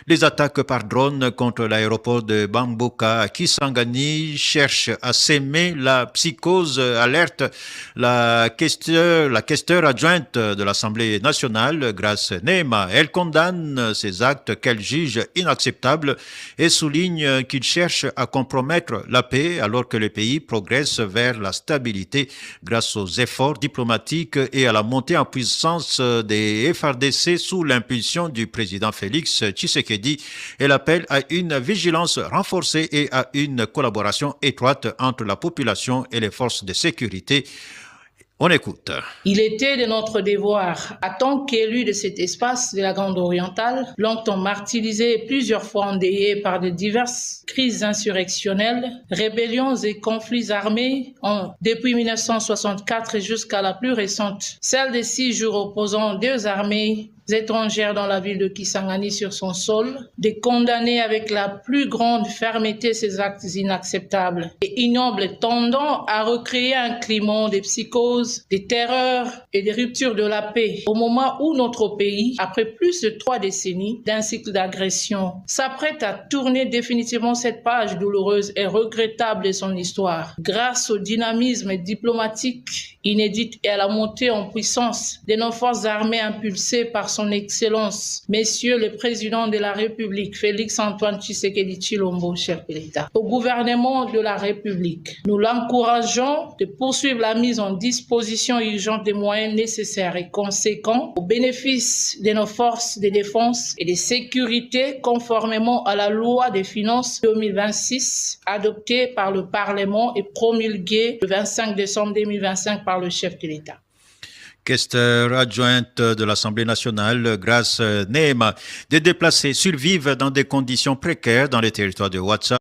Les attaques par drone contre l'aéroport de Bamboka à Kisangani cherchent à s'aimer la psychose, alerte la questeur adjointe de l'Assemblée nationale, Grace Neema. Elle condamne ces actes qu'elle juge inacceptables et souligne qu'ils cherchent à compromettre la paix alors que le pays progresse vers la stabilité grâce aux efforts diplomatiques et à la montée en puissance des FRDC sous l'impulsion du président Félix Tshisekedi. Elle appelle à une vigilance renforcée et à une collaboration étroite entre la population et les forces de sécurité. On écoute. Il était de notre devoir, en tant qu'élus de cet espace de la Grande Orientale, longtemps martyrisé et plusieurs fois endeuillé par de diverses crises insurrectionnelles, rébellions et conflits armés depuis 1964 jusqu'à la plus récente, celle des 6 jours opposant 2 armées étrangères dans la ville de Kisangani sur son sol, de condamner avec la plus grande fermeté ces actes inacceptables et ignobles tendant à recréer un climat de psychose, de terreur et de rupture de la paix au moment où notre pays, après plus de 3 décennies d'un cycle d'agression, s'apprête à tourner définitivement cette page douloureuse et regrettable de son histoire. Grâce au dynamisme diplomatique inédit et à la montée en puissance de nos forces armées impulsées par son Excellence, Messieurs le Président de la République, Félix-Antoine Tshisekedi Tshilombo, chef de l'État, au gouvernement de la République, nous l'encourageons de poursuivre la mise en disposition urgente des moyens nécessaires et conséquents au bénéfice de nos forces de défense et de sécurité conformément à la loi des finances 2026 adoptée par le Parlement et promulguée le 25 décembre 2025 par le chef de l'État. Questeur adjointe de l'Assemblée nationale, Grace Neema. Des déplacés survivent dans des conditions précaires dans les territoires de WhatsApp.